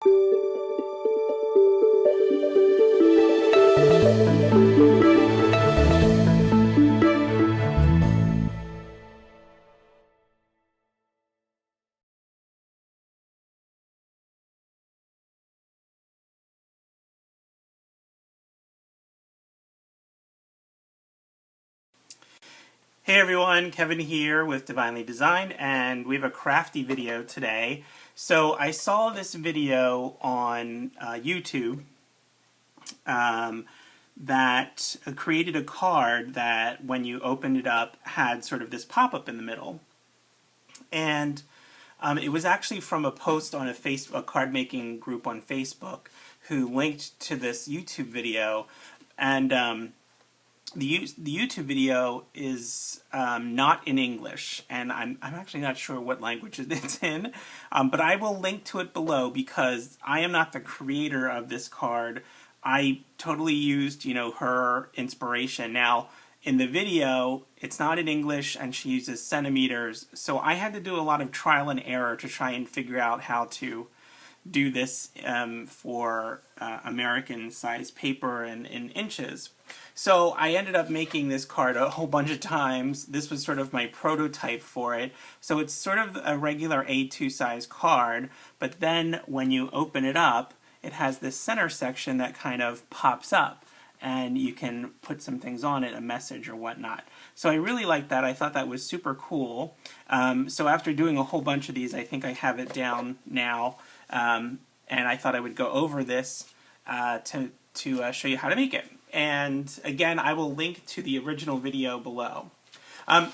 Hey everyone, Kevin here with Divinely Designed, and we have a crafty video today. So I saw this video on YouTube that created a card that when you opened it up had sort of this pop-up in the middle. And it was actually from a post on a card making group on Facebook who linked to this YouTube video. And the YouTube video is not in English, and I'm actually not sure what language it's in, but I will link to it below because I am not the creator of this card. I totally used, her inspiration. Now, in the video, it's not in English, and she uses centimeters, so I had to do a lot of trial and error to try and figure out how to do this for American size paper and in inches. So I ended up making this card a whole bunch of times. This was sort of my prototype for it. So it's sort of a regular A2 size card, but then when you open it up, it has this center section that kind of pops up, and you can put some things on it, a message or whatnot. So I really liked that. I thought that was super cool. So after doing a whole bunch of these, I think I have it down now. And I thought I would go over this to show you how to make it. And again, I will link to the original video below.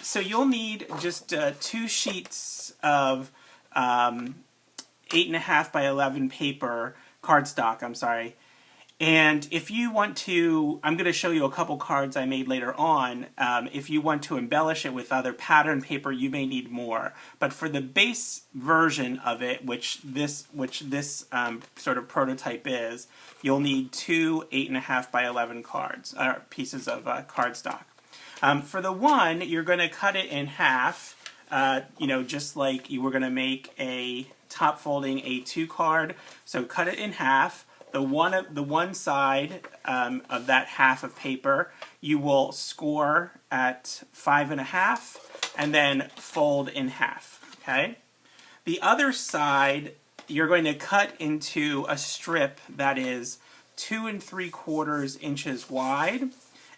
So you'll need just 2 sheets of 8.5 by 11 paper, cardstock, I'm sorry. And if you want to, I'm going to show you a couple cards I made later on. If you want to embellish it with other pattern paper, you may need more. But for the base version of it, which this sort of prototype is, you'll need 2 8.5 by 11 cards, pieces of cardstock. For the one, you're going to cut it in half, just like you were going to make a top folding A2 card. So cut it in half. The one side of that half of paper, you will score at 5.5 and then fold in half, okay? The other side, you're going to cut into a strip that is 2 3/4 inches wide,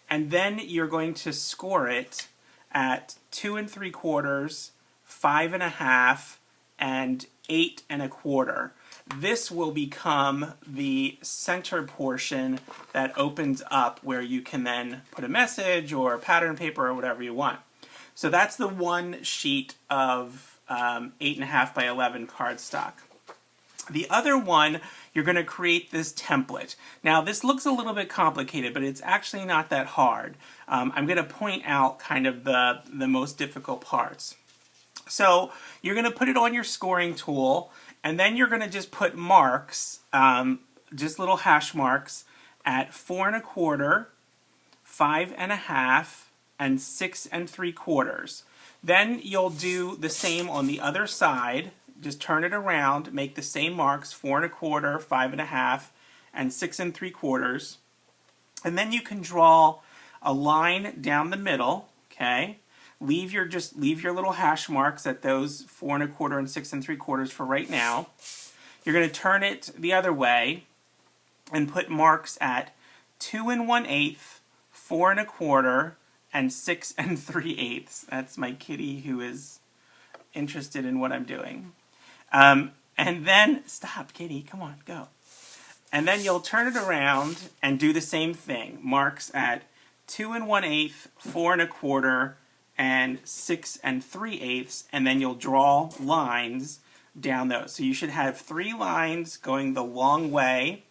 and then you're going to score it at 2 3/4, 5.5, and 8 1/4. This will become the center portion that opens up where you can then put a message or pattern paper or whatever you want. So that's the one sheet of 8.5 by 11 cardstock. The other one, you're going to create this template. Now this looks a little bit complicated, but it's actually not that hard. I'm going to point out kind of the most difficult parts. So you're going to put it on your scoring tool, and then you're going to just put marks, just little hash marks, at 4 1/4, 5.5, and 6 3/4. Then you'll do the same on the other side. Just turn it around, make the same marks, 4 1/4, 5.5, and 6 3/4. And then you can draw a line down the middle, okay? Leave your little hash marks at those 4 1/4 and 6 3/4 for right now. You're going to turn it the other way and put marks at 2 1/8, 4 1/4, and 6 3/8. That's my kitty who is interested in what I'm doing. And then, stop kitty, come on, go. And then you'll turn it around and do the same thing. Marks at 2 1/8, 4 1/4, and 6 3/8, and then you'll draw lines down those. So you should have 3 lines going the long way.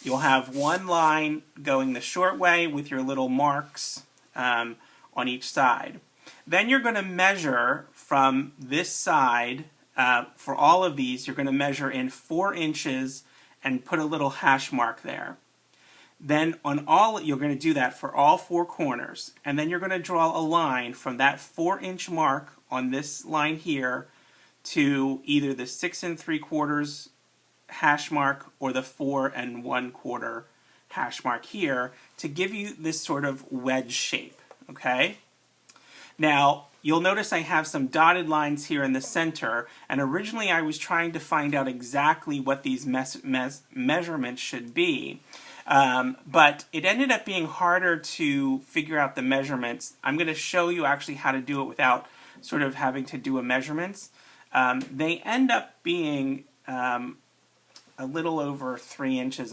You'll have 1 line going the short way with your little marks on each side. Then you're going to measure from this side, for all of these, you're going to measure in 4 inches and put a little hash mark there. Then on all, you're going to do that for all 4 corners. And then you're going to draw a line from that 4-inch mark on this line here to either the 6 3/4 hash mark or the 4 1/4 hash mark here to give you this sort of wedge shape, okay? Now, you'll notice I have some dotted lines here in the center, and originally I was trying to find out exactly what these measurements should be, but it ended up being harder to figure out the measurements. I'm going to show you actually how to do it without sort of having to do a measurements. They end up being a little over 3 inches.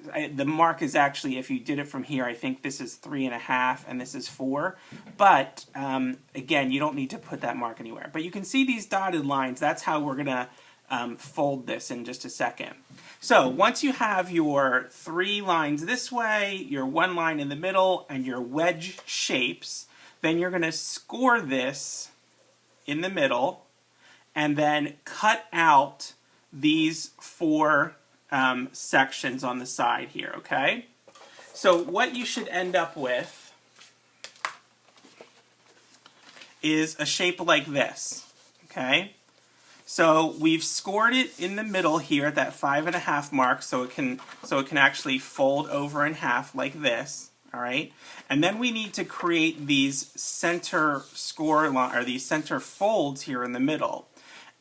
The mark is actually, if you did it from here, I think this is 3.5 and this is 4. But again, you don't need to put that mark anywhere. But you can see these dotted lines. That's how we're going to fold this in just a second. So once you have your 3 lines this way, your 1 line in the middle, and your wedge shapes, then you're going to score this in the middle and then cut out these 4 sections on the side here, okay? So what you should end up with is a shape like this, okay? So we've scored it in the middle here at that 5.5 mark, so it can actually fold over in half like this, all right? And then we need to create these center score line, or these center folds here in the middle.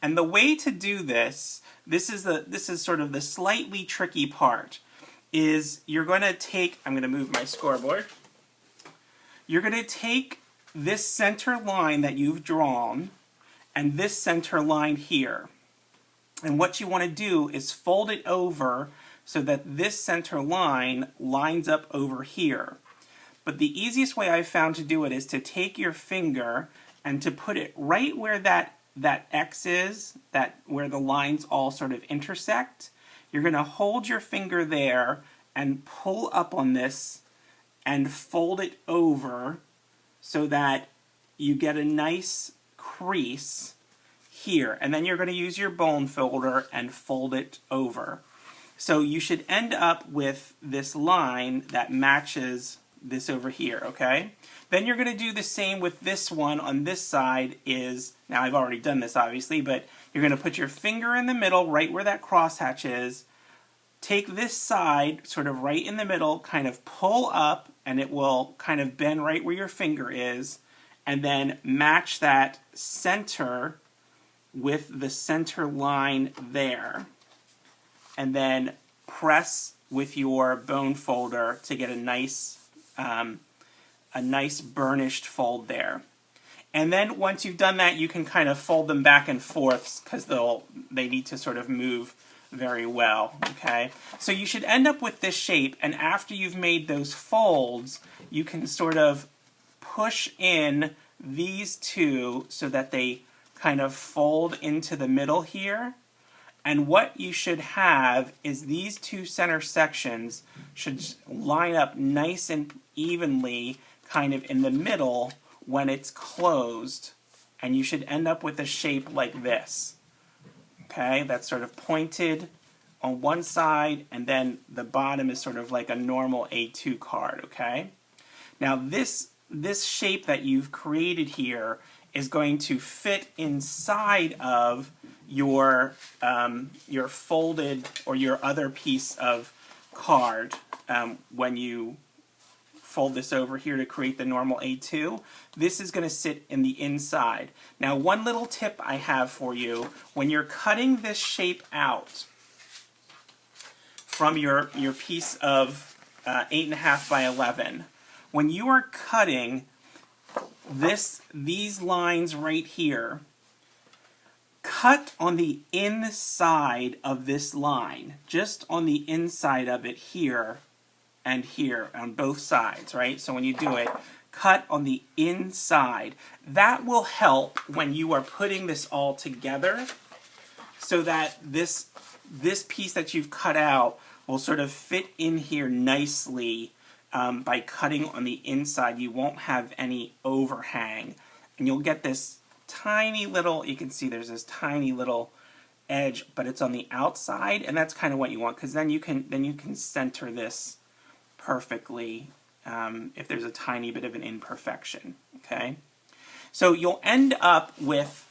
And the way to do this, this is sort of the slightly tricky part, is you're going to take, I'm going to move my scoreboard, you're going to take this center line that you've drawn and this center line here. And what you want to do is fold it over so that this center line lines up over here. But the easiest way I've found to do it is to take your finger and to put it right where that X is, where the lines all sort of intersect. You're going to hold your finger there and pull up on this and fold it over so that you get a nice crease here. And then you're going to use your bone folder and fold it over. So you should end up with this line that matches this over here, okay? Then you're going to do the same with this one on this side is, now I've already done this obviously, but you're going to put your finger in the middle right where that crosshatch is, take this side sort of right in the middle, kind of pull up, and it will kind of bend right where your finger is, and then match that center with the center line there. And then press with your bone folder to get a nice burnished fold there. And then once you've done that, you can kind of fold them back and forth because they need to sort of move very well, okay? So you should end up with this shape, and after you've made those folds, you can sort of push in these two so that they kind of fold into the middle here. And what you should have is these two center sections should line up nice and evenly kind of in the middle when it's closed, and you should end up with a shape like this. Okay, that's sort of pointed on one side, and then the bottom is sort of like a normal A2 card, okay? Now this shape that you've created here is going to fit inside of your folded or your other piece of card when you fold this over here to create the normal A2. This is going to sit in the inside. Now, one little tip I have for you, when you're cutting this shape out from your piece of 8.5 by 11, when you are cutting these lines right here, cut on the inside of this line, just on the inside of it here and here on both sides, right? So when you do it, cut on the inside. That will help when you are putting this all together so that this piece that you've cut out will sort of fit in here nicely by cutting on the inside. You won't have any overhang, and you'll get this tiny little, you can see there's this tiny little edge, but it's on the outside, and that's kind of what you want, because then you can center this perfectly if there's a tiny bit of an imperfection, okay? So you'll end up with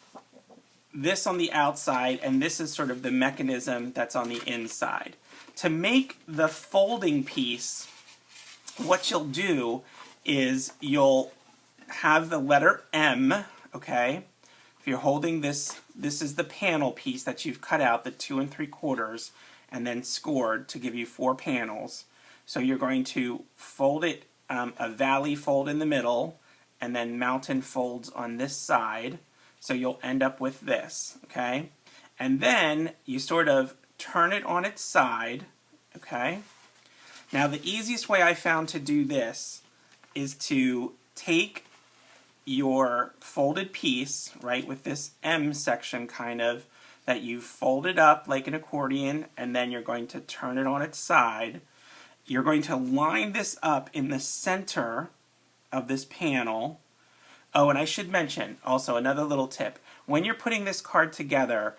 this on the outside, and this is sort of the mechanism that's on the inside. To make the folding piece, what you'll do is you'll have the letter M, okay? If you're holding this, this is the panel piece that you've cut out, the 2 3/4, and then scored to give you 4 panels. So you're going to fold it, a valley fold in the middle, and then mountain folds on this side. So you'll end up with this, okay? And then you sort of turn it on its side, okay? Now the easiest way I found to do this is to take your folded piece, right, with this M section kind of, that you folded up like an accordion, and then you're going to turn it on its side. You're going to line this up in the center of this panel. Oh, and I should mention also another little tip. When you're putting this card together,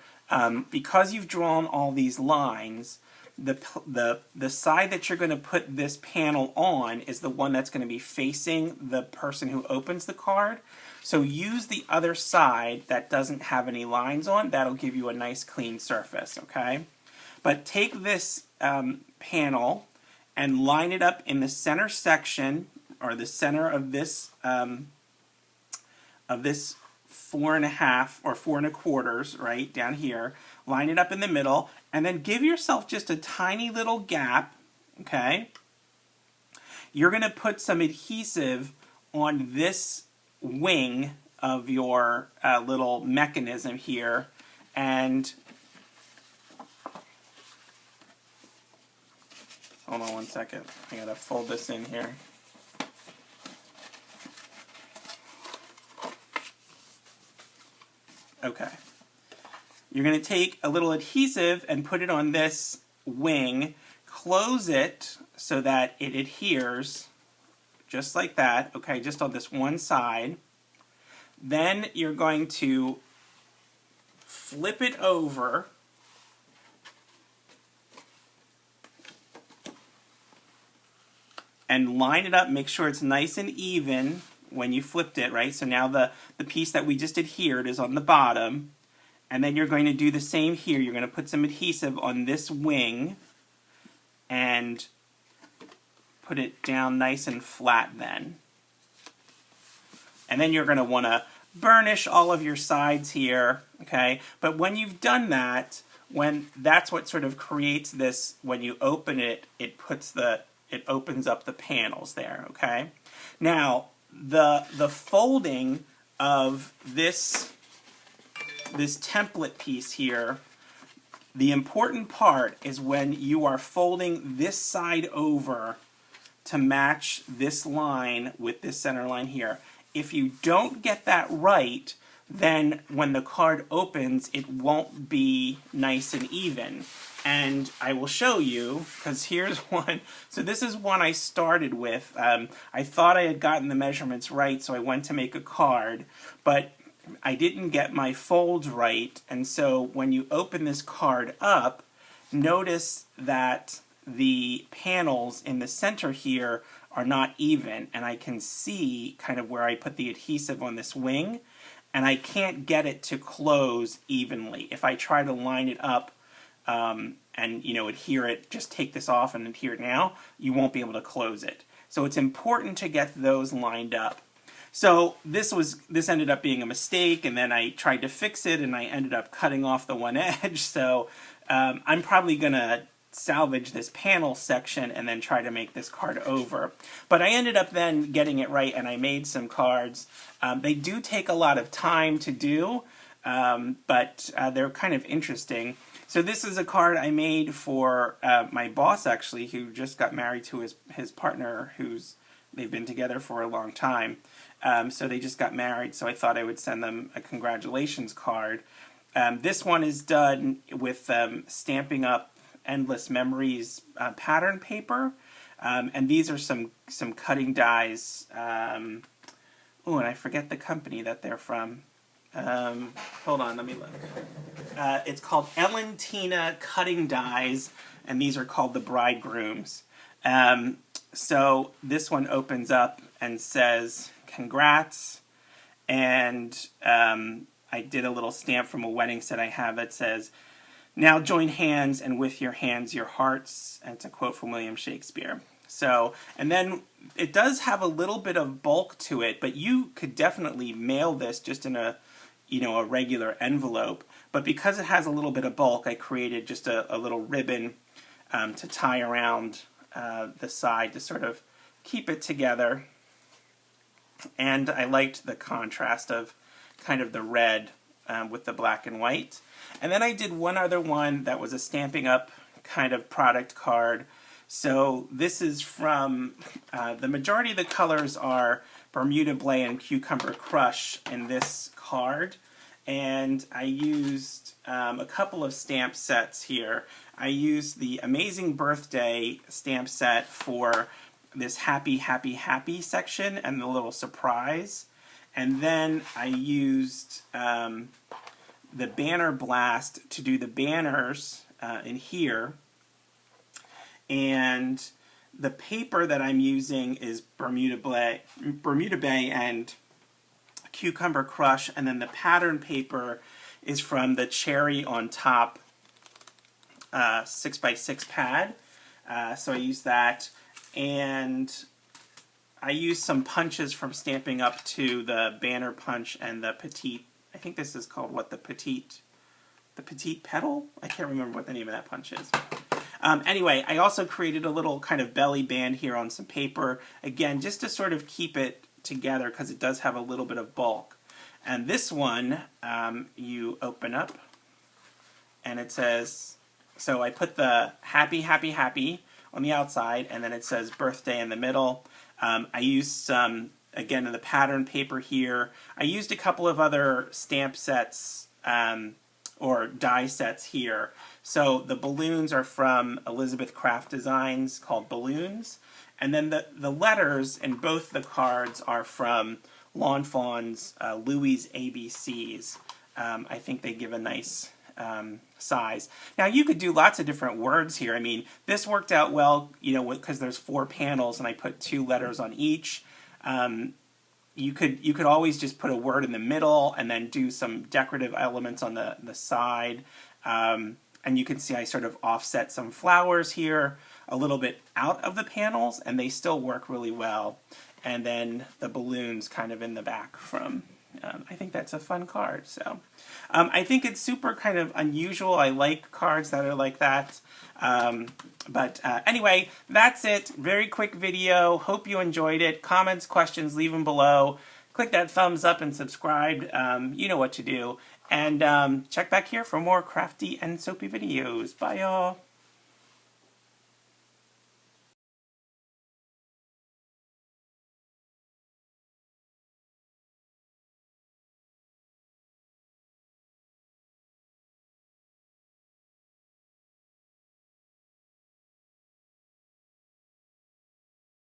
because you've drawn all these lines, the side that you're going to put this panel on is the one that's going to be facing the person who opens the card. So use the other side that doesn't have any lines on. That'll give you a nice clean surface, okay? But take this panel and line it up in the center section, or the center of this 4 1/2 or 4 1/4, right, down here. Line it up in the middle, and then give yourself just a tiny little gap, okay? You're going to put some adhesive on this wing of your little mechanism here, and hold on one second. I gotta fold this in here. Okay. You're going to take a little adhesive and put it on this wing, close it so that it adheres just like that, okay, just on this one side. Then you're going to flip it over and line it up, make sure it's nice and even when you flipped it, right? So now the piece that we just adhered is on the bottom. And then you're going to do the same here. You're going to put some adhesive on this wing and put it down nice and flat then. And then you're going to want to burnish all of your sides here, okay? But when you've done that, that's what sort of creates this, when you open it, it opens up the panels there, okay? Now, the folding of this template piece here, the important part is when you are folding this side over to match this line with this center line here. If you don't get that right, then when the card opens, it won't be nice and even. And I will show you, because here's one. So this is one I started with. I thought I had gotten the measurements right, so I went to make a card, but I didn't get my folds right. And so when you open this card up, notice that the panels in the center here are not even, and I can see kind of where I put the adhesive on this wing, and I can't get it to close evenly. If I try to line it up and adhere it, just take this off and adhere it now, you won't be able to close it. So it's important to get those lined up. So this ended up being a mistake, and then I tried to fix it, and I ended up cutting off the one edge. So I'm probably going to salvage this panel section and then try to make this card over. But I ended up then getting it right, and I made some cards. They do take a lot of time to do, but they're kind of interesting. So this is a card I made for my boss, actually, who just got married to his partner, they've been together for a long time. So they just got married, so I thought I would send them a congratulations card. This one is done with Stamping Up Endless Memories pattern paper, and these are some cutting dies. Oh, and I forget the company that they're from. Hold on, let me look. It's called Ellentina Cutting Dies, and these are called the Bridegrooms. So this one opens up and says, congrats, and I did a little stamp from a wedding set I have that says, "Now join hands, and with your hands your hearts." And it's a quote from William Shakespeare. So, and then it does have a little bit of bulk to it, but you could definitely mail this just in a, a regular envelope. But because it has a little bit of bulk, I created just a little ribbon to tie around the side to sort of keep it together. And I liked the contrast of kind of the red with the black and white. And then I did one other one that was a Stampin' Up! Kind of product card. So this is from, the majority of the colors are Bermuda Bay and Cucumber Crush in this card. And I used a couple of stamp sets here. I used the Amazing Birthday stamp set for this Happy, Happy, Happy section and the little surprise. And then I used the Banner Blast to do the banners in here. And the paper that I'm using is Bermuda Bay and Cucumber Crush, and then the pattern paper is from the Cherry on Top 6x6 pad. So I use that, and I use some punches from Stampin' Up! To the Banner Punch and the Petite. I think this is called what, the Petite Petal? I can't remember what the name of that punch is. Anyway, I also created a little kind of belly band here on some paper, again, just to sort of keep it together because it does have a little bit of bulk. And this one, you open up, and it says, so I put the Happy, Happy, Happy on the outside, and then it says Birthday in the middle. I used some, again, in the pattern paper here. I used a couple of other stamp sets, or die sets here. So the balloons are from Elizabeth Craft Designs called Balloons. And then the letters in both the cards are from Lawn Fawn's Louie's ABCs. I think they give a nice size. Now you could do lots of different words here. I mean, this worked out well, because there's 4 panels and I put 2 letters on each. You could always just put a word in the middle and then do some decorative elements on the side. And you can see I sort of offset some flowers here a little bit out of the panels, and they still work really well. And then the balloons kind of in the back from, I think that's a fun card. So I think it's super kind of unusual. I like cards that are like that. But anyway, that's it. Very quick video. Hope you enjoyed it. Comments, questions, leave them below. Click that thumbs up and subscribe. You know what to do. And check back here for more crafty and soapy videos. Bye, y'all.